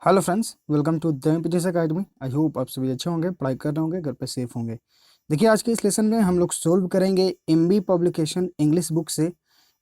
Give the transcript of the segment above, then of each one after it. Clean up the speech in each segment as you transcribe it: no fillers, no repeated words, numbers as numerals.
Hello friends, welcome to the MPTS academy. I hope आप सभी अच्छे होंगे, पढ़ाई कर रहे होंगे, घर पे सेफ होंगे। देखिए, आज के इस लेसन में हम लोग सोल्व करेंगे एमबी पब्लिकेशन इंग्लिश बुक से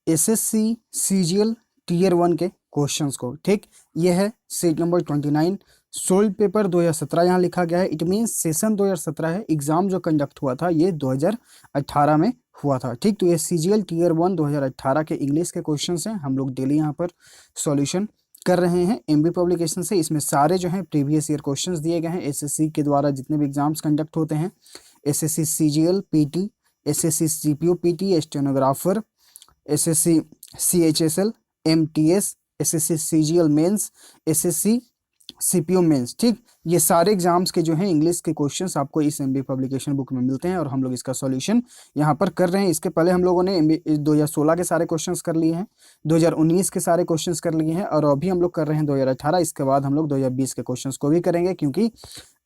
एसएससी सीजीएल टीयर 1 के क्वेश्चंस को। ठीक, ये है सीट नंबर 29। सोल्व पेपर 2017 यहाँ लिखा गया है। इट मीन्स सेशन 2017 है। एग्जाम जो कंडक्ट हुआ था ये 2018 में हुआ था। ठीक, तो ये सीजीएल टीयर 1 2018 के इंग्लिश के क्वेश्चंस हैं। हम लोग डेली यहाँ पर सॉल्यूशन कर रहे हैं एमबी पब्लिकेशन से। इसमें सारे जो हैं प्रीवियस ईयर क्वेश्चंस दिए गए हैं एसएससी के द्वारा जितने भी एग्जाम्स कंडक्ट होते हैं, SSC CGL PT, SSC CPO PT, stenographer, SSC CHSL, MTS, SSC CGL mains, SSC CPO mains. ठीक, ये सारे एग्जाम्स के जो हैं इंग्लिश के क्वेश्चंस आपको इस एमबी पब्लिकेशन बुक में मिलते हैं और हम लोग इसका सॉल्यूशन यहाँ पर कर रहे हैं। इसके पहले हम लोगों ने एमबी 2016 के सारे क्वेश्चंस कर लिए हैं, 2019 के सारे क्वेश्चंस कर लिए हैं और अभी हम लोग कर रहे हैं 2018। इसके बाद हम लोग 2020 के क्वेश्चंस को भी करेंगे, क्योंकि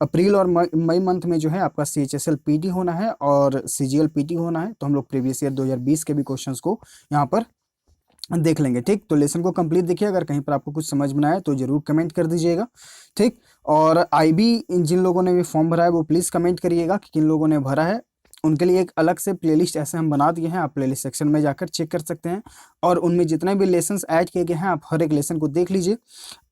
अप्रैल और मई मंथ में जो है आपका सीएचएसएल पीटी होना है और सीजीएल पीटी होना है। तो हम लोग प्रीवियस ईयर 2020 के भी क्वेश्चंस को यहाँ पर देख लेंगे। ठीक, तो लेसन को कंप्लीट देखिए। अगर कहीं पर आपको कुछ समझ में ना आए तो जरूर कमेंट कर दीजिएगा। ठीक, और आईबी जिन लोगों ने भी फॉर्म भरा है वो प्लीज़ कमेंट करिएगा कि किन लोगों ने भरा है। उनके लिए एक अलग से प्लेलिस्ट ऐसे हम बना दिए हैं, आप प्लेलिस्ट सेक्शन में जाकर चेक कर सकते हैं और उनमें जितने भी लेसन्स ऐड किए गए हैं आप हर एक लेसन को देख लीजिए।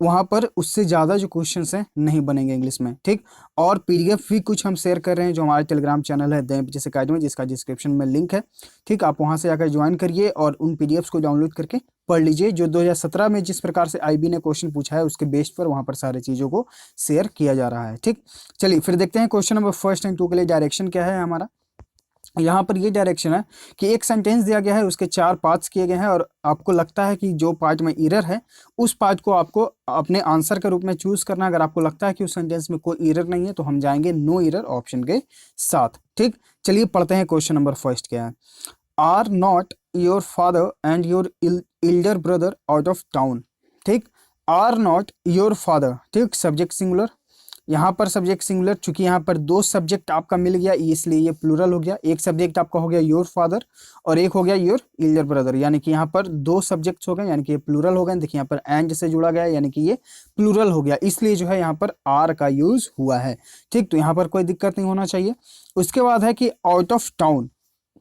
वहाँ पर उससे ज़्यादा जो क्वेश्चंस हैं नहीं बनेंगे इंग्लिश में। ठीक, और पीडीएफ भी कुछ हम शेयर कर रहे हैं जो हमारे टेलीग्राम चैनल है द एमपीटीएस अकेडमी, जिसका डिस्क्रिप्शन में लिंक है। ठीक, आप वहाँ से जाकर ज्वाइन करिए और उन पीडीएफ्स को डाउनलोड करके पढ़ लीजिए। जो 2017 में जिस प्रकार से आईबी ने क्वेश्चन पूछा है उसके बेस पर वहाँ पर सारी चीज़ों को शेयर किया जा रहा है। ठीक, चलिए फिर देखते हैं क्वेश्चन नंबर फर्स्ट एंड 2 के लिए डायरेक्शन क्या है हमारा। यहाँ पर ये डायरेक्शन है कि एक सेंटेंस दिया गया है, उसके 4 पार्ट्स किए गए हैं और आपको लगता है कि जो पार्ट में एरर है उस पार्ट को आपको अपने आंसर के रूप में चूज करना। अगर आपको लगता है कि उस सेंटेंस में कोई एरर नहीं है तो हम जाएंगे नो एरर ऑप्शन के साथ। ठीक, चलिए पढ़ते हैं क्वेश्चन नंबर फर्स्ट क्या है। Are not your father and your elder brother out of town. ठीक, आर नॉट योर फादर। ठीक, सब्जेक्ट सिंगुलर, यहाँ पर सब्जेक्ट सिंगुलर, चूंकि यहाँ पर 2 सब्जेक्ट आपका मिल गया इसलिए ये प्लूरल हो गया। एक सब्जेक्ट आपका हो गया योर फादर और एक हो गया योर इल्डर ब्रदर, यानी कि यहाँ पर 2 सब्जेक्ट्स हो गए, यानी कि ये प्लूरल हो गए। देखिए यहाँ पर एंड से जुड़ा गया यानी कि ये प्लूरल हो गया, इसलिए जो है यहाँ पर आर का यूज हुआ है। ठीक, तो यहाँ पर कोई दिक्कत नहीं होना चाहिए। उसके बाद है कि आउट ऑफ टाउन,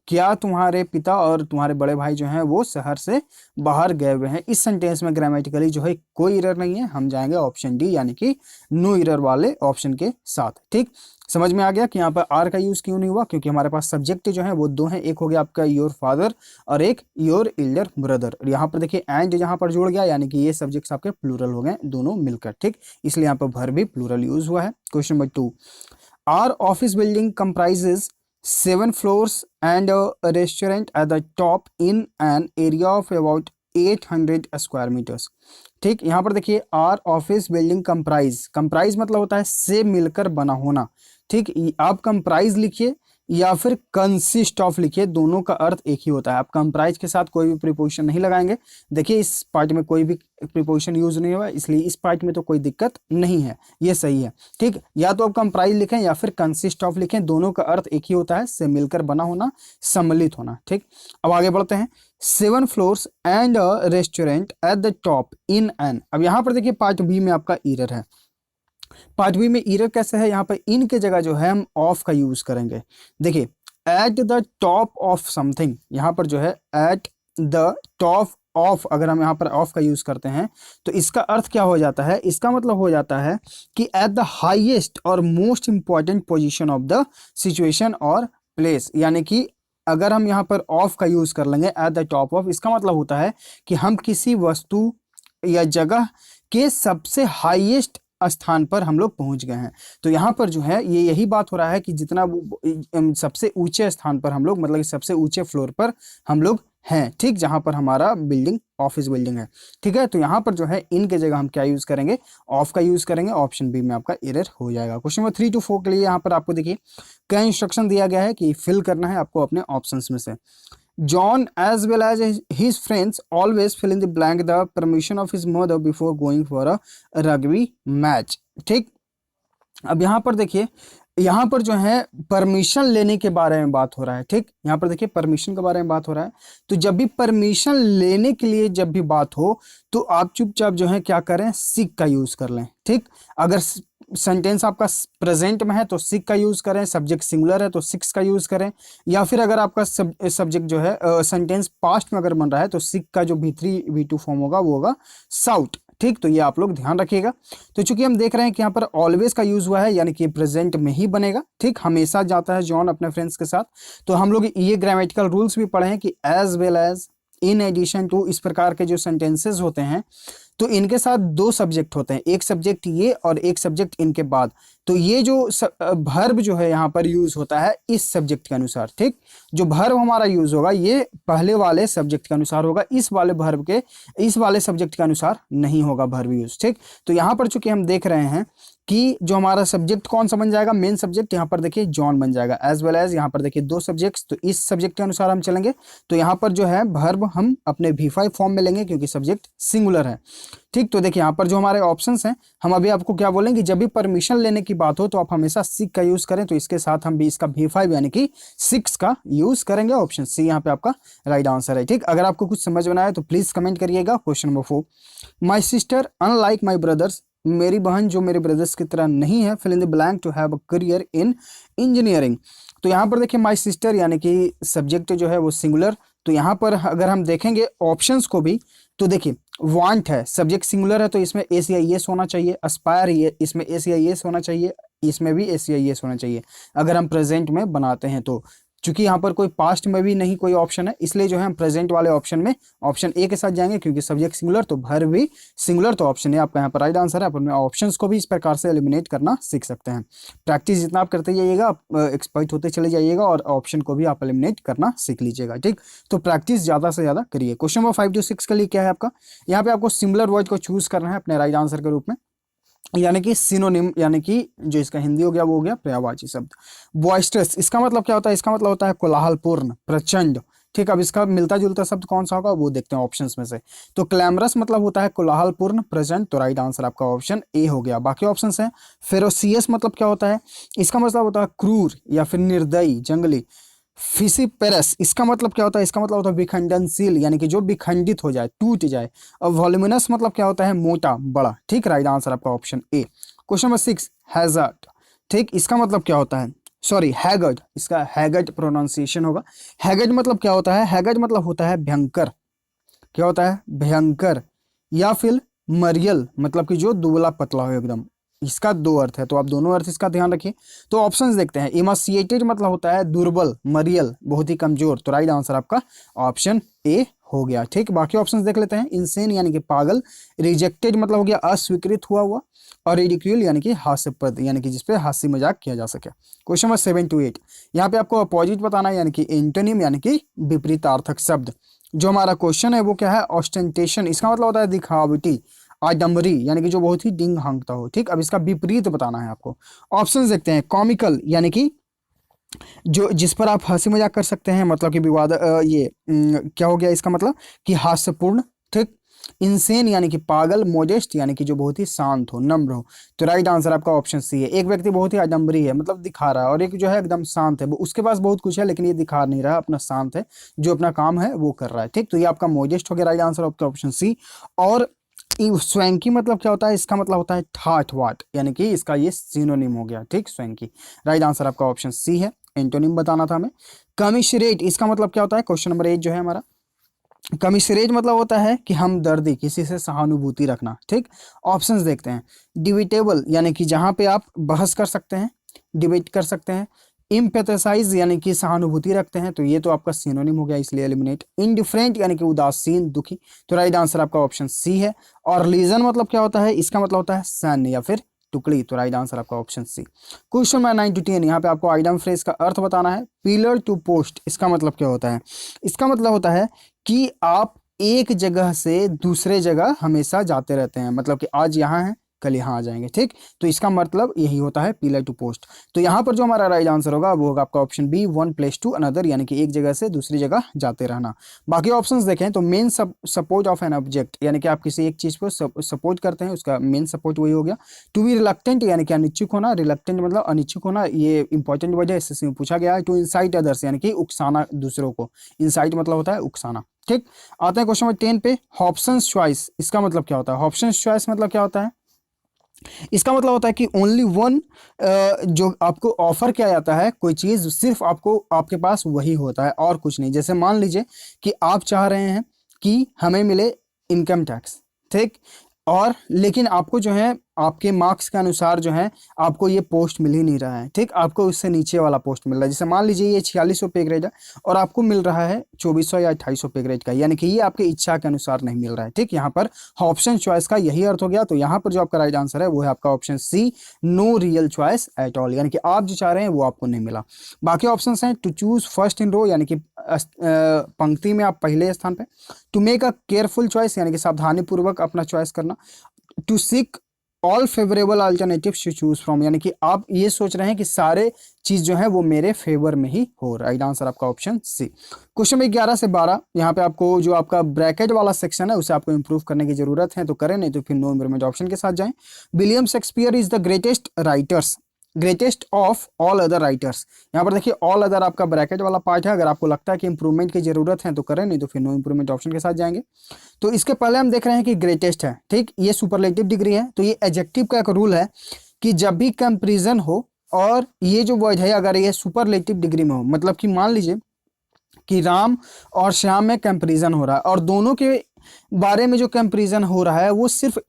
क्या तुम्हारे पिता और तुम्हारे बड़े भाई जो हैं वो शहर से बाहर गए हुए हैं। इस सेंटेंस में ग्रामेटिकली जो है कोई एरर नहीं है, हम जाएंगे ऑप्शन डी यानी कि नो एरर वाले ऑप्शन के साथ। ठीक, समझ में आ गया कि यहाँ पर आर का यूज क्यों नहीं हुआ, क्योंकि हमारे पास सब्जेक्ट जो है वो 2 हैं, एक हो गया आपका योर फादर और एक योर इल्डर ब्रदर। यहाँ पर देखिए एंड जहाँ पर जुड़ गया यानी कि ये सब्जेक्ट्स आपके प्लूरल हो गए दोनों मिलकर। ठीक, इसलिए यहाँ पर भर भी प्लूरल यूज हुआ है। Question number 2, are office building comprises 7 floors and a restaurant at the top in an area of about 800 square meters। ठीक, यहाँ पर देखिए आर ऑफिस बिल्डिंग कंप्राइज मतलब होता है से मिलकर बना होना। ठीक, आप कंप्राइज लिखिए या फिर कंसिस्ट ऑफ लिखिए, दोनों का अर्थ एक ही होता है। आप कंप्राइज के साथ कोई भी प्रीपोजिशन नहीं लगाएंगे। देखिए इस पार्ट में कोई भी प्रीपोजिशन यूज नहीं हुआ, इसलिए इस पार्ट में तो कोई दिक्कत नहीं है, ये सही है। ठीक, या तो आप कंप्राइज लिखें या फिर कंसिस्ट ऑफ लिखें, दोनों का अर्थ एक ही होता है, से मिलकर बना होना, सम्मिलित होना। ठीक, अब आगे बढ़ते हैं। 7 floors and a restaurant at the top in an. अब यहाँ पर देखिए पार्ट बी में आपका एरर है। पार्ट बी में एरर कैसे है, यहाँ पर इन के जगह जो है हम ऑफ का यूज करेंगे। देखिए at the top of something, यहाँ पर जो है एट द टॉप ऑफ, अगर हम यहाँ पर ऑफ का यूज करते हैं तो इसका अर्थ क्या हो जाता है, इसका मतलब हो जाता है कि एट द हाईएस्ट और most important position of the situation और प्लेस। यानी कि अगर हम यहाँ पर ऑफ का यूज कर लेंगे एट द टॉप ऑफ, इसका मतलब होता है कि हम किसी वस्तु या जगह के सबसे हाईएस्ट स्थान पर हम लोग पहुंच गए हैं। तो यहाँ पर जो है ये यही बात हो रहा है कि जितना सबसे ऊंचे स्थान पर हम लोग, मतलब सबसे ऊंचे फ्लोर पर हम लोग हैं। ठीक, जहां पर हमारा बिल्डिंग ऑफिस बिल्डिंग है। ठीक है, तो यहाँ पर जो है इन के जगह हम क्या यूज करेंगे, ऑफ का यूज करेंगे। ऑप्शन बी में आपका एरर हो जाएगा। क्वेश्चन नंबर 3 to 4 के लिए यहाँ पर आपको देखिए क्या इंस्ट्रक्शन दिया गया है कि फिल करना है आपको अपने ऑप्शंस में से। John as well as his friends always fill in the blank the permission of his mother before going for a rugby match। ठीक, अब यहाँ पर देखिए यहाँ पर जो है परमिशन लेने के बारे में बात हो रहा है। ठीक, यहाँ पर देखिए परमिशन के बारे में बात हो रहा है। तो जब भी परमिशन लेने के लिए जब भी बात हो तो आप चुपचाप जो है क्या करें, सीक का यूज कर लें। ठीक, अगर सेंटेंस आपका प्रेजेंट में है तो सिक का यूज करें, सब्जेक्ट सिंगुलर है तो सिक्स का यूज करें, या फिर अगर आपका सब्जेक्ट जो है सेंटेंस पास्ट में अगर बन रहा है तो सिक का जो V3 V2 फॉर्म होगा वो होगा साउट। ठीक, तो ये आप लोग ध्यान रखिएगा। तो चूंकि हम देख रहे हैं कि यहाँ पर ऑलवेज का यूज हुआ है यानी कि प्रेजेंट में ही बनेगा। ठीक, हमेशा जाता है जॉन अपने फ्रेंड्स के साथ। तो हम लोग ये ग्रामेटिकल रूल्स भी पढ़े हैं कि as well as, in addition to, इस प्रकार के जो सेंटेंसेस होते हैं तो इनके साथ दो सब्जेक्ट होते हैं, एक सब्जेक्ट ये और एक सब्जेक्ट इनके बाद। तो ये जो भर्ब जो है यहाँ पर यूज होता है इस सब्जेक्ट के अनुसार। ठीक, जो भर्ब हमारा यूज होगा ये पहले वाले सब्जेक्ट के अनुसार होगा, इस वाले भर्ब के इस वाले सब्जेक्ट के अनुसार नहीं होगा भर्ब यूज। ठीक, तो यहाँ पर चूंकि हम देख रहे हैं कि जो हमारा सब्जेक्ट कौन सा बन जाएगा, मेन सब्जेक्ट यहाँ पर देखिए जॉन बन जाएगा, एज वेल एज यहाँ पर देखिए दो सब्जेक्ट्स, तो इस सब्जेक्ट के अनुसार हम चलेंगे। तो यहाँ पर जो है भर्ब हम अपने V5 फॉर्म में लेंगे क्योंकि सब्जेक्ट सिंगुलर है। ठीक, तो देखिए यहाँ पर जो हमारे ऑप्शंस हैं, हम अभी आपको क्या बोलेंगे, जब भी परमिशन लेने की बात हो तो आप हमेशा सिक का यूज करें। तो इसके साथ हम भी इसका V5 यानी कि 6 का यूज करेंगे। ऑप्शन सी यहाँ पे आपका राइट आंसर है। ठीक, अगर आपको कुछ समझ में आए तो प्लीज कमेंट करिएगा। Question number 4, my sister unlike my brothers, मेरी बहन जो मेरे ब्रदर्स की तरह नहीं है, fill in the blank to have a career in engineering. तो यहाँ पर देखिए माई सिस्टर यानी कि सब्जेक्ट जो है वो सिंगुलर। तो यहाँ पर अगर हम देखेंगे ऑप्शंस को भी तो देखिए वांट है, सब्जेक्ट सिंगुलर है तो इसमें ACIS होना चाहिए, अस्पायर ये इसमें ACIS होना चाहिए, इसमें भी ACIS होना चाहिए अगर हम प्रेजेंट में बनाते हैं तो। चूंकि यहाँ पर कोई पास्ट में भी नहीं कोई ऑप्शन है इसलिए जो है हम प्रेजेंट वाले ऑप्शन में ऑप्शन ए के साथ जाएंगे क्योंकि सब्जेक्ट सिंगुलर तो भर्ब भी सिंगुलर, तो ऑप्शन ए आपका यहाँ पर राइट आंसर है। अपने ऑप्शंस को भी इस प्रकार से एलिमिनेट करना सीख सकते हैं। प्रैक्टिस जितना आप करते जाइएगा आप एक्सपर्ट होते चले जाइएगा और ऑप्शन को भी आप एलिमिनेट करना सीख लीजिएगा। ठीक, तो प्रैक्टिस ज़्यादा से ज़्यादा करिए। क्वेश्चन नंबर 5 to 6 के लिए क्या है आपका, यहाँ पे आपको सिमिलर वर्ड को चूज करना है अपने राइट आंसर के रूप में, यानी कि सिनोनिम, यानी कि जो इसका हिंदी हो गया वो हो गया पर्यायवाची शब्द। बॉइस्टरस इसका मतलब क्या होता है, इसका मतलब होता है कोलाहलपूर्ण, प्रचंड। ठीक, अब इसका मिलता जुलता शब्द कौन सा होगा वो देखते हैं ऑप्शंस में से। तो क्लैमरस मतलब होता है कोलाहलपूर्ण, प्रचंड, तो राइट आंसर आपका ऑप्शन ए हो गया। बाकी ऑप्शंस हैं। फेरोसियस मतलब क्या होता है, इसका मतलब होता है क्रूर या फिर निर्दयी, जंगली। फिसिपेरस इसका मतलब क्या होता है, इसका मतलब होता है विखंडनशील, यानी कि जो विखंडित हो जाए, टूट जाए। और वॉल्यूमिनस मतलब क्या होता है, मोटा, बड़ा। ठीक, राइट आंसर आपका option A. Question number 6, hazard. ठीक, इसका मतलब क्या होता है, सॉरी हैगर्ड, इसका हैगर्ड प्रोनाउंसिएशन होगा। हैगर्ड मतलब क्या होता है, हैगर्ड मतलब होता है भयंकर, क्या होता है, भयंकर, या फिर मरियल मतलब कि जो दुबला पतला हो एकदम। इसका दो अर्थ है तो आप दोनों अर्थ इसका ध्यान रखिए। तो ऑप्शंस देखते हैं। इमासिएटेड मतलब होता है दुर्बल, मरियल बहुत ही कमजोर, तो राइट आंसर आपका ऑप्शन ए हो गया। ठीक, बाकी ऑप्शंस देख लेते हैं। इंसेन यानी कि पागल, रिजेक्टेड मतलब हो गया अस्वीकृत हुआ हुआ, और रिडिक्यूल यानी कि हास्यास्पद, यानी कि जिसपे हास्य मजाक किया जा सके। क्वेश्चन नंबर 7 to 8, यहाँ पे आपको अपोजिट बताना है यानी कि एंटोनिम यानी कि विपरीतार्थक शब्द। जो हमारा क्वेश्चन है वो क्या है, ऑस्टेंटेशन, इसका मतलब होता है दिखावटी, आडम्बरी यानी कि जो बहुत ही डिंग हांगता हो। ठीक, अब इसका विपरीत बताना है आपको। ऑप्शंस देखते हैं। कॉमिकल यानी कि जो जिस पर आप हंसी मजाक कर सकते हैं, मतलब कि विवाद क्या हो गया इसका मतलब कि हास्यपूर्ण। ठीक, इंसेन यानी कि पागल, मोडेस्ट यानी कि जो बहुत ही शांत हो, नम्र हो, तो राइट आंसर आपका ऑप्शन सी है। एक व्यक्ति बहुत ही आडम्बरी है मतलब दिखा रहा है, और एक जो है एकदम शांत है, वो उसके पास बहुत कुछ है लेकिन ये दिखा नहीं रहा, अपना शांत है, जो अपना काम है वो कर रहा है। ठीक, तो ये आपका मोडेस्ट हो गया, राइट आंसर आपका ऑप्शन सी। और स्वैंकी मतलब क्या होता है, इसका मतलब होता है ठाठ वाट, यानी कि इसका ये सिनोनिम हो गया। ठीक, स्वैंकी, राइट आंसर आपका ऑप्शन सी है। एंटोनिम बताना था हमें। कमिशरेट इसका मतलब क्या होता है, क्वेश्चन नंबर 8 जो है हमारा। कमिशरेट मतलब होता है कि हमदर्दी, किसी से सहानुभूति रखना। ठीक, ऑप्शंस देखते हैं। डिबेटेबल यानी कि जहां पे आप बहस कर सकते हैं, डिबेट कर सकते हैं। इम्पैथेसाइज यानी कि सहानुभूति रखते हैं, तो ये तो आपका सिनोनिम हो गया इसलिए एलिमिनेट। इनडिफरेंट यानी कि उदासीन, दुखी, तो राइट आंसर आपका ऑप्शन सी है। और लीजन मतलब क्या होता है, इसका मतलब होता है सैन्य या फिर टुकड़ी, तो राइट आंसर आपका option C. Question number 9 to 10, यहाँ पे आपको आइटम फ्रेज का अर्थ बताना है। पिलर टू पोस्ट इसका मतलब क्या होता है, इसका मतलब होता है कि आप एक जगह से दूसरे जगह हमेशा जाते रहते हैं, मतलब कि आज यहाँ है कल यहाँ आ जाएंगे। ठीक, तो इसका मतलब यही होता है पीलर टू पोस्ट। तो यहाँ पर जो हमारा राइट आंसर होगा वो होगा आपका option B, one place to another, यानी कि एक जगह से दूसरी जगह जाते रहना। बाकी ऑप्शंस देखें तो main support of an object, यानी कि आप किसी एक चीज को सपोर्ट करते हैं, उसका मेन सपोर्ट वही हो गया। टू बी रिलक्टेंट, यानी कि अनिच्छुक होना, रिलक्टेंट मतलब अनिच्छुक होना, ये इंपॉर्टेंट वर्ड है, एसएससी में पूछा गया है। टू इंसाइट अदर्स, यानी कि उकसाना दूसरों को, इंसाइट मतलब होता है उकसाना। ठीक, आते हैं क्वेश्चन नंबर 10 पे, हॉब्सन्स चॉइस, इसका मतलब क्या होता है? हॉब्सन्स चॉइस मतलब क्या होता है? इसका मतलब होता है कि ओनली वन, जो आपको ऑफर किया जाता है कोई चीज, सिर्फ आपको आपके पास वही होता है और कुछ नहीं। जैसे मान लीजिए कि आप चाह रहे हैं कि हमें मिले इनकम टैक्स, ठीक, और लेकिन आपको जो है आपके मार्क्स के अनुसार जो है आपको ये पोस्ट मिल ही नहीं रहा है। ठीक, आपको उससे नीचे वाला पोस्ट मिल रहा है। जैसे मान लीजिए ये 4600 पे ग्रेड है और आपको मिल रहा है 2400 या 2800 पे ग्रेड का, यानी कि ये आपके इच्छा के अनुसार नहीं मिल रहा है। ठीक, यहाँ पर ऑप्शन चॉइस का यही अर्थ हो गया। तो यहाँ पर जो आपका राइट आंसर है वो है आपका option C, no real choice at all, यानी कि आप जो चाह रहे हैं वो आपको नहीं मिला। बाकी ऑप्शन हैं, to choose first in row, यानी कि पंक्ति में आप पहले स्थान पे, to make a careful choice, यानी कि सावधानी पूर्वक अपना चॉइस करना, to seek all favourable alternatives to choose from, यानी कि आप ये सोच रहे हैं कि सारे चीज जो है वो मेरे फेवर में ही हो। राइट आंसर आपका ऑप्शन सी। क्वेश्चन नंबर 11 से 12, यहाँ पे आपको जो आपका ब्रैकेट वाला सेक्शन है उसे आपको इंप्रूव करने की जरूरत है, तो करें, नहीं तो फिर नो इम्प्रूवमेंट ऑप्शन के साथ जाएं। William Shakespeare is the greatest of all other writers, यहाँ पर देखिए ऑल अदर आपका ब्रैकेट वाला पार्ट है। अगर आपको लगता है कि इंप्रूवमेंट की जरूरत है तो करें, नहीं तो फिर नो इंप्रूवमेंट ऑप्शन के साथ जाएंगे। तो इसके पहले हम देख रहे हैं कि ग्रेटेस्ट है, ठीक, ये सुपरलेटिव डिग्री है। तो ये एडजेक्टिव का एक रूल है कि जब भी कंपैरिजन हो और ये जो वर्ड है अगर ये सुपरलेटिव डिग्री में हो, मतलब कि मान लीजिए कि राम और श्याम में कंपैरिजन हो रहा है और दोनों के बारे में जो कंपैरिजन हो रहा है वो सिर्फ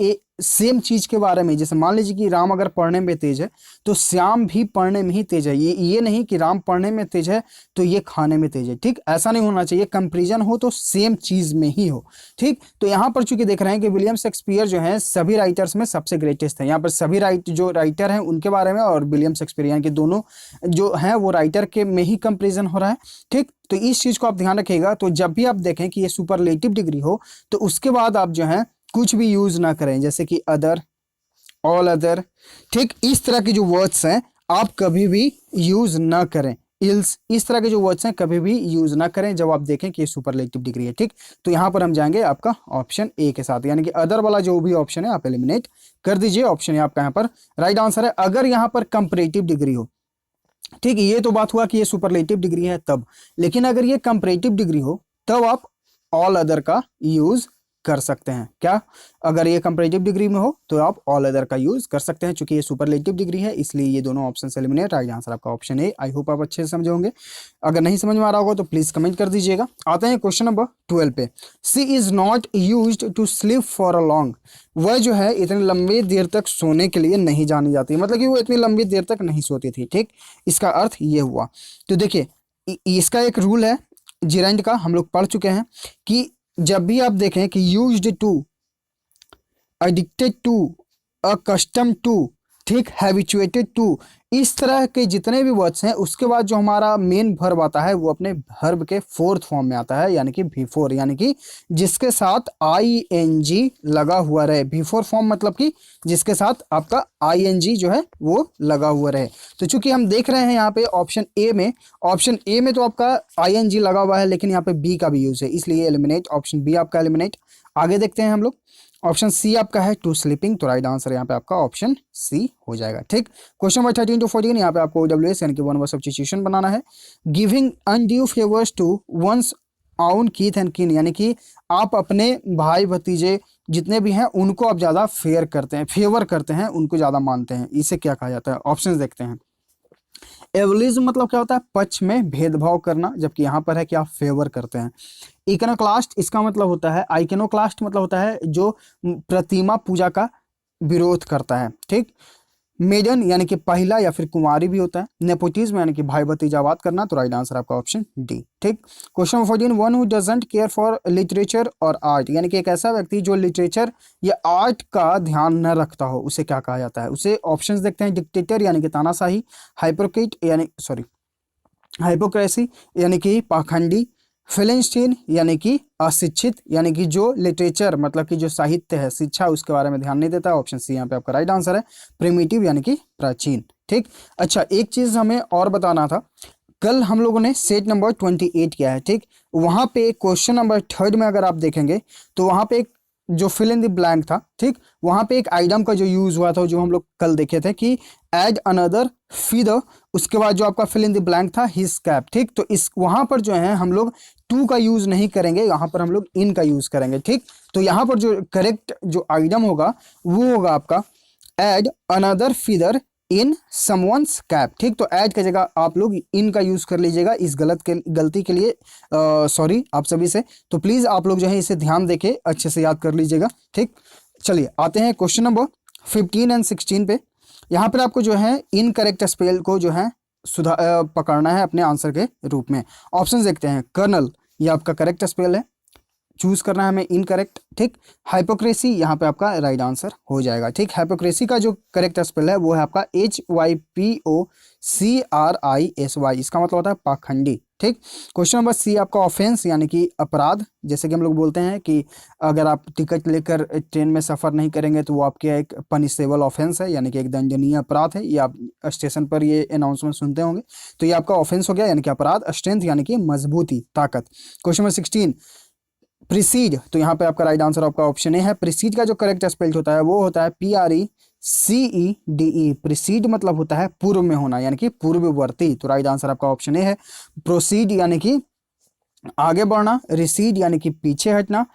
सेम चीज के बारे में। जैसे मान लीजिए कि राम अगर पढ़ने में तेज है तो श्याम भी पढ़ने में ही तेज है। ये नहीं कि राम पढ़ने में तेज है तो ये खाने में तेज है। ठीक, ऐसा नहीं होना चाहिए। कंपैरिजन हो तो सेम चीज में ही हो। ठीक, तो यहाँ पर चूंकि देख रहे हैं कि विलियम शेक्सपियर जो है सभी राइटर्स में सबसे ग्रेटेस्ट है। यहाँ पर सभी जो राइटर हैं उनके बारे में और विलियम शेक्सपियर, यानी कि दोनों जो है वो राइटर के में ही कंपेरिजन हो रहा है। ठीक, तो इस चीज को आप ध्यान रखिएगा। तो जब भी आप देखें कि ये सुपरलेटिव डिग्री हो तो उसके बाद आप जो है कुछ भी यूज ना करें, जैसे कि अदर, ऑल अदर, ठीक, इस तरह के जो वर्ड्स हैं आप कभी भी यूज ना करें। इल्स, इस तरह के जो वर्ड्स हैं कभी भी यूज ना करें जब आप देखें कि ये सुपरलेटिव डिग्री है। ठीक, तो यहां पर हम जाएंगे आपका ऑप्शन ए के साथ, यानी कि अदर वाला जो भी ऑप्शन है आप एलिमिनेट कर दीजिए। ऑप्शन ए आपका यहाँ पर राइट आंसर है। अगर यहाँ पर कंपैरेटिव डिग्री हो, ठीक, ये तो बात हुआ कि ये सुपरलेटिव डिग्री है तब, लेकिन अगर ये कंपैरेटिव डिग्री हो तब आप ऑल अदर का यूज कर सकते हैं। क्या? अगर ये कंपैरेटिव डिग्री में हो तो आप ऑल अदर का यूज कर सकते हैं। चूंकि ये सुपरलेटिव डिग्री है इसलिए ये दोनों ऑप्शन एलिमिनेट। राइट आंसर आपका ऑप्शन ए। आई होप आप अच्छे से समझे होंगे। अगर नहीं समझ में आ रहा होगा तो प्लीज कमेंट कर दीजिएगा। आते हैं क्वेश्चन नंबर 12 पे। She is not used to sleep for a long, वह जो है इतनी लंबी देर तक सोने के लिए नहीं जानी जाती, मतलब कि वो इतनी लंबी देर तक नहीं सोती थी। ठीक, इसका अर्थ ये हुआ। तो देखिए इसका एक रूल है जिरेंड का, हम लोग पढ़ चुके हैं कि जब भी आप देखें कि used to, addicted to, accustom to, ठीक, हैबिचुएटेड टू, इस तरह के जितने भी वर्ड्स हैं उसके बाद जो हमारा मेन वर्ब आता है वो अपने वर्ब के फोर्थ फॉर्म में आता है, यानी कि बिफोर, यानी कि जिसके साथ आईएनजी लगा हुआ रहे। बिफोर फॉर्म मतलब कि जिसके साथ आपका आईएनजी जो है वो लगा हुआ रहे। तो चूंकि हम देख रहे हैं यहाँ पे ऑप्शन ए में तो आपका आईएनजी लगा हुआ है, लेकिन यहाँ पे बी का भी यूज है, इसलिए एलिमिनेट। ऑप्शन बी आपका एलिमिनेट। आगे देखते हैं हम लोग। ऑप्शन सी आपका है टू स्लीपिंग, तो राइट आंसर यहाँ पे आपका ऑप्शन सी हो जाएगा। ठीक, क्वेश्चन नंबर 13 to 14, यहाँ पे आपको OWS यानी कि वन वर्ड सब्स्टिट्यूशन बनाना है। Giving undue favours to one's own kith and kin, यानी कि आप अपने भाई भतीजे जितने भी हैं उनको आप ज्यादा फेवर करते हैं, उनको ज्यादा मानते हैं। इसे क्या कहा जाता है? ऑप्शन देखते हैं। एवलिज्म मतलब क्या होता है? पक्ष में भेदभाव करना, जबकि यहाँ पर है कि आप फेवर करते हैं। इकोनोक्लास्ट, इसका मतलब होता है, आइकोनोक्लास्ट मतलब होता है जो प्रतिमा पूजा का विरोध करता है। ठीक, मेडन यानी कि पहला या फिर कुंवारी भी होता है। नेपोटिज्म यानी कि भाई भतीजावाद करना, तो राइट आंसर आपका ऑप्शन डी। ठीक, question number 14, one who doesn't care for literature और आर्ट, यानी कि एक ऐसा व्यक्ति जो लिटरेचर या आर्ट का ध्यान न रखता हो, उसे क्या कहा जाता है? उसे ऑप्शंस देखते हैं। डिक्टेटर यानी कि तानाशाही, हाइपोक्रेसी यानी कि पाखंडी, फिलिंस्टीन यानी कि अशिक्षित, यानी कि जो लिटरेचर मतलब कि जो साहित्य है, शिक्षा, उसके बारे में ध्यान नहीं देता। ऑप्शन सी यहाँ पे आपका राइट आंसर है। प्रिमिटिव यानी कि प्राचीन। ठीक। अच्छा, एक चीज हमें और बताना था, कल हम लोगों ने सेट नंबर 28 किया है। ठीक। वहां पे क्वेश्चन नंबर 3 में अगर आप देखेंगे तो वहां पे एक जो फिल इन द ब्लैंक था, ठीक, वहां पे एक आइटम का जो यूज हुआ था, जो हम लोग कल देखे थे कि एड अनदर फीदर, उसके बाद जो आपका फिल इन द ब्लैंक था हिज कैप। ठीक। तो इस वहां पर जो है हम लोग टू का यूज नहीं करेंगे, यहां पर हम लोग इन का यूज करेंगे। ठीक। तो यहां पर जो करेक्ट जो आइटम होगा वो होगा आपका add another feather in someone's cap. ठीक। तो ऐड की जगह आप लोग इन का यूज कर लीजिएगा इस गलती के लिए सॉरी आप सभी से। तो प्लीज आप लोग जो है इसे ध्यान देके अच्छे से याद कर लीजिएगा। ठीक। चलिए आते हैं क्वेश्चन नंबर 15 एंड 16 पे। यहाँ पर आपको जो है इनकरेक्ट स्पेल को जो है सुधार पकड़ना है अपने आंसर के रूप में। ऑप्शन देखते हैं। कर्नल, ये आपका करेक्ट स्पेल है, चूज करना है हमें इनकरेक्ट। ठीक। हाइपोक्रेसी, यहाँ पे आपका राइट आंसर हो जाएगा। ठीक। हाइपोक्रेसी का जो करेक्ट स्पेल है वो है आपका HYPOCRISY, इसका मतलब होता है पाखंडी। ठीक। क्वेश्चन नंबर सी आपका ऑफेंस यानी कि अपराध, जैसे कि हम लोग बोलते हैं कि अगर आप टिकट लेकर ट्रेन में सफर नहीं करेंगे तो वो आपके एक पनिशेबल ऑफेंस है, यानी कि एक दंडनीय अपराध है। ये आप स्टेशन पर ये अनाउंसमेंट सुनते होंगे। तो ये आपका ऑफेंस हो गया, यानी कि अपराध। स्ट्रेंथ यानी कि मजबूती, ताकत। क्वेश्चन नंबर 16 प्रिसीड, तो यहाँ पे आपका राइट आंसर आपका ऑप्शन ए है। प्रिसीड का जो करेक्ट स्पेल्ड होता है वो होता है PRECEDE। प्रिसीड मतलब होता है पूर्व में होना, यानी कि पूर्ववर्ती। तो राइट आंसर आपका ऑप्शन ए है। प्रोसीड यानी कि आगे बढ़ना, रिसीड यानी कि पीछे हटना,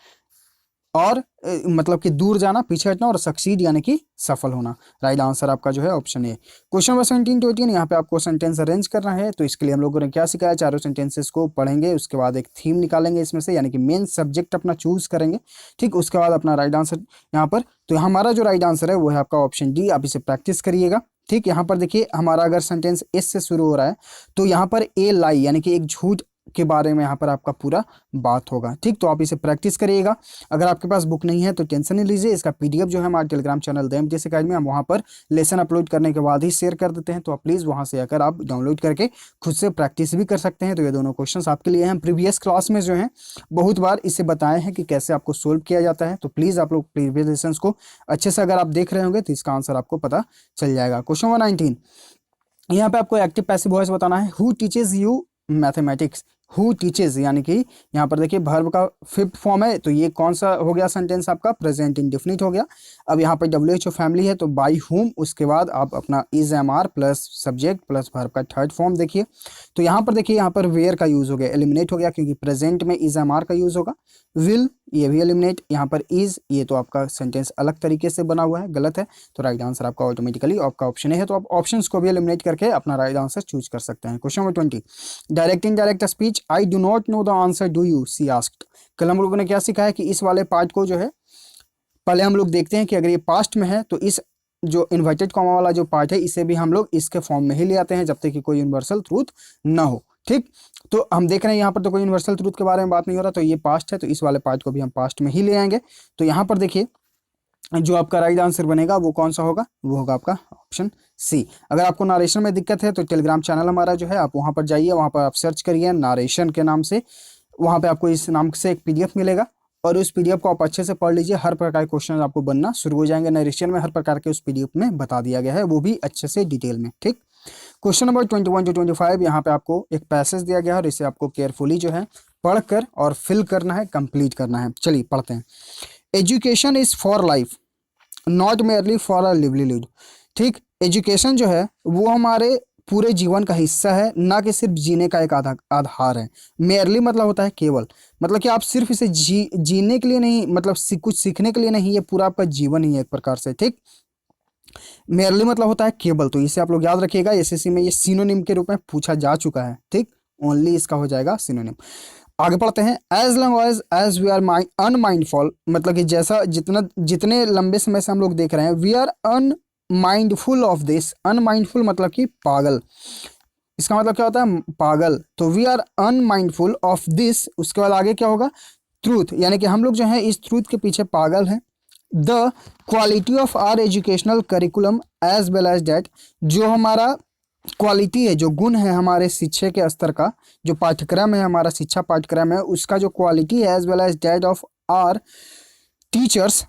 और मतलब कि दूर जाना, पीछे हटना, और सक्सीड यानी कि सफल होना। राइट आंसर आपका जो है option A. Question number 17 to 18, यहाँ पे आपको सेंटेंस अरेंज करना है। तो इसके लिए हम लोगों ने क्या सिखाया, चारों सेंटेंसेस को पढ़ेंगे, उसके बाद एक थीम निकालेंगे इसमें से, यानी कि मेन सब्जेक्ट अपना चूज करेंगे। ठीक। उसके बाद अपना राइट आंसर यहाँ पर, तो हमारा जो राइट आंसर है वो है आपका ऑप्शन डी। आप इसे प्रैक्टिस करिएगा। ठीक। यहाँ पर देखिए हमारा अगर सेंटेंस एस से शुरू हो रहा है तो यहाँ पर ए लाई यानी कि एक झूठ के बारे में यहाँ पर आपका पूरा बात होगा। ठीक। तो आप इसे प्रैक्टिस करिएगा। अगर आपके पास बुक नहीं है तो टेंशन नहीं लीजिए, इसका पीडीएफ जो है हमारे Telegram channel the MTS academy में हम वहाँ पर लेसन अपलोड करने के बाद ही शेयर कर देते हैं। तो आप प्लीज़ वहाँ से आकर आप डाउनलोड करके खुद से प्रैक्टिस भी कर सकते हैं। तो ये दोनों क्वेश्चन आपके लिए हैं। प्रीवियस क्लास में जो है बहुत बार इसे बताए हैं कि कैसे आपको सोल्व किया जाता है। तो प्लीज़ आप लोग प्रीवियस लेसन को अच्छे से अगर आप देख रहे होंगे तो इसका आंसर आपको पता चल जाएगा। क्वेश्चन नंबर 19, यहाँ पे आपको एक्टिव पैसिव वॉइस बताना है। Who teaches you mathematics. Who teaches यानी कि यहाँ पर देखिए वर्ब का 5th फॉर्म है, तो ये कौन सा हो गया सेंटेंस आपका, प्रेजेंट इंडेफिनिट हो गया। अब यहाँ पर WHO फैमिली है तो बाई हुम, उसके बाद आप अपना is MR plus subject plus verb का 3rd फॉर्म देखिए। तो यहाँ पर देखिए यहाँ पर वेयर का यूज हो गया, एलिमिनेट हो गया, क्योंकि प्रेजेंट में इज MR का यूज होगा। विल, ये भी एलिमिनेट। यहाँ पर इज, ये तो आपका सेंटेंस अलग तरीके से बना हुआ है, गलत है। तो राइट आंसर आपका ऑटोमेटिकली आपका ऑप्शन है। तो आप ऑप्शंस को भी एलिमिनेट करके अपना राइट आंसर चूज कर सकते हैं। Question number 20, direct indirect speech. I do not know the answer, do you, she asked. कल हम लोगों ने क्या सीखा है कि इस वाले पार्ट को जो है पहले हम लोग देखते हैं कि अगर ये पास्ट में है तो इस जो इन्वर्टेड कॉमा वाला जो पार्ट है इसे भी हम लोग इसके फॉर्म में ही ले आते हैं जब तक कि कोई यूनिवर्सल ट्रूथ ना हो। ठीक। तो हम देख रहे हैं यहाँ पर तो कोई यूनिवर्सल ट्रूथ के बारे में बात नहीं हो रहा, तो ये पास्ट है तो इस वाले पार्ट को भी हम पास्ट में ही ले आएंगे। तो यहाँ पर देखिए जो आपका राइट आंसर बनेगा वो कौन सा होगा, वो होगा आपका ऑप्शन सी। अगर आपको नारेशन में दिक्कत है तो टेलीग्राम चैनल हमारा जो है आप वहाँ पर जाइए, वहाँ पर आप सर्च करिए नारेशन के नाम से, वहाँ पे आपको इस नाम से एक PDF मिलेगा और उस PDF को आप अच्छे से पढ़ लीजिए। हर प्रकार के क्वेश्चन आपको बनना शुरू हो जाएंगे। नरेशन में हर प्रकार के उस PDF में बता दिया गया है, वो भी अच्छे से डिटेल में। ठीक। क्वेश्चन नंबर 21 to 25, यहाँ पे आपको एक पैसेज दिया गया है और इसे आपको केयरफुली जो है पढ़कर और फिल करना है, कंप्लीट करना है। चलिए पढ़ते हैं। Education is for life not merely for a livelihood. ठीक। एजुकेशन जो है वो हमारे पूरे जीवन का हिस्सा है, ना कि सिर्फ जीने का एक आधार है। मेयरली मतलब होता है केवल, मतलब कि आप सिर्फ इसे जीने के लिए नहीं, मतलब कुछ सीखने के लिए नहीं, ये पूरा आपका जीवन ही है एक प्रकार से। ठीक। मेयरली मतलब होता है केवल, तो इसे आप लोग याद रखिएगा। एसएससी में ये सिनोनिम के रूप में पूछा जा चुका है। ठीक। ओनली इसका हो जाएगा सिनोनिम। आगे पढ़ते हैं। As long as we are unmindful, मतलब कि जैसा जितने लंबे समय से हम लोग देख रहे हैं, we are unmindful of this. Unmindful मतलब कि पागल, इसका मतलब क्या होता है, पागल। तो we are unmindful of this, उसके बाद आगे क्या होगा, ट्रूथ, यानी कि हम लोग जो है इस ट्रूथ के पीछे पागल हैं। The quality of our educational curriculum as well as that, जो हमारा क्वालिटी है, जो गुण है हमारे शिक्षा के स्तर का, जो पाठ्यक्रम है हमारा शिक्षा पाठ्यक्रम है उसका जो क्वालिटी है as well as that of our teachers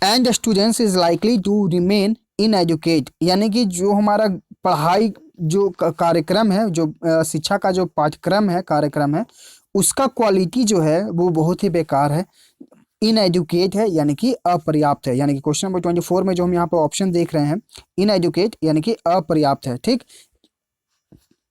and students is likely to remain in educate, यानी कि जो हमारा पढ़ाई जो कार्यक्रम है, जो शिक्षा का जो पाठ्यक्रम है कार्यक्रम है, उसका क्वालिटी जो है वो बहुत ही बेकार है, इन एजुकेट है यानी कि अपर्याप्त है। यानी कि क्वेश्चन नंबर 24 में जो हम यहाँ पर ऑप्शन देख रहे हैं इन एजुकेट यानी कि अपर्याप्त है। ठीक,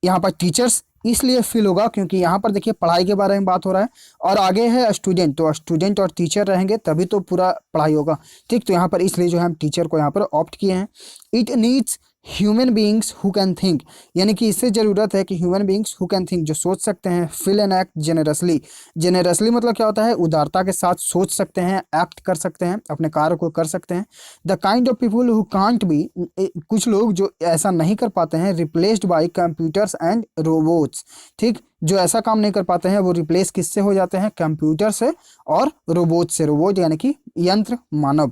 यहाँ पर टीचर्स इसलिए फील होगा क्योंकि यहाँ पर देखिए पढ़ाई के बारे में बात हो रहा है और आगे है स्टूडेंट, तो स्टूडेंट और टीचर रहेंगे तभी तो पूरा पढ़ाई होगा। ठीक, तो यहाँ पर इसलिए जो है हम टीचर को यहाँ पर ऑप्ट किए हैं। It needs human beings who can think, यानी कि इससे ज़रूरत है कि human beings who can think, जो सोच सकते हैं, feel and act generously. Generously मतलब क्या होता है, उदारता के साथ सोच सकते हैं, एक्ट कर सकते हैं, अपने कार्य को कर सकते हैं। The kind of people who can't be, कुछ लोग जो ऐसा नहीं कर पाते हैं, replaced by computers and robots. ठीक, जो ऐसा काम नहीं कर पाते हैं वो रिप्लेस किससे हो जाते हैं, कंप्यूटर से और रोबोट से। रोबोट यानी कि यंत्र, मानव।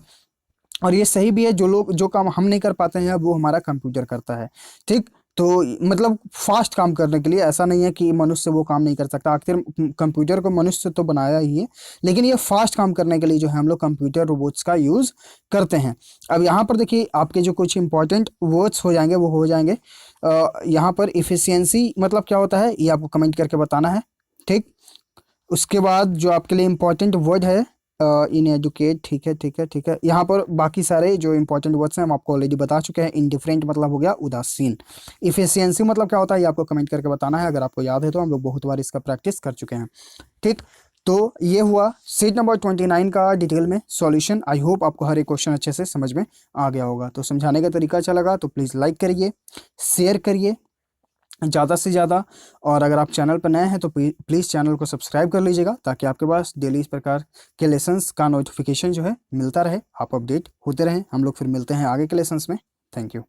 और ये सही भी है, जो लोग जो काम हम नहीं कर पाते हैं वो हमारा कंप्यूटर करता है। ठीक, तो मतलब फास्ट काम करने के लिए, ऐसा नहीं है कि मनुष्य वो काम नहीं कर सकता, आखिर कंप्यूटर को मनुष्य तो बनाया ही है, लेकिन ये फास्ट काम करने के लिए जो है हम लोग कंप्यूटर रोबोट्स का यूज़ करते हैं। अब यहाँ पर देखिए आपके जो कुछ इंपॉर्टेंट वर्ड्स हो जाएंगे वो हो जाएंगे। यहाँ पर इफ़िशियंसी मतलब क्या होता है ये आपको कमेंट करके बताना है। ठीक, उसके बाद जो आपके लिए इम्पोर्टेंट वर्ड है इन एजुकेट, ठीक है ठीक है ठीक है। यहाँ पर बाकी सारे जो इंपॉर्टेंट वर्ड्स हैं हम आपको ऑलरेडी बता चुके हैं। इनडिफरेंट मतलब हो गया उदासीन। इफिशियंसी मतलब क्या होता है ये आपको कमेंट करके बताना है, अगर आपको याद है तो हम लोग बहुत बार इसका प्रैक्टिस कर चुके हैं। ठीक, तो ये हुआ सीट नंबर 29 का डिटेल में सॉल्यूशन। आई होप आपको हर एक क्वेश्चन अच्छे से समझ में आ गया होगा। तो समझाने का तरीका अच्छा लगा तो प्लीज़ लाइक करिए, शेयर करिए ज़्यादा से ज़्यादा, और अगर आप चैनल पर नए हैं तो प्लीज़ चैनल को सब्सक्राइब कर लीजिएगा ताकि आपके पास डेली इस प्रकार के लेसन्स का नोटिफिकेशन जो है मिलता रहे, आप अपडेट होते रहें। हम लोग फिर मिलते हैं आगे के लेसन्स में। Thank you.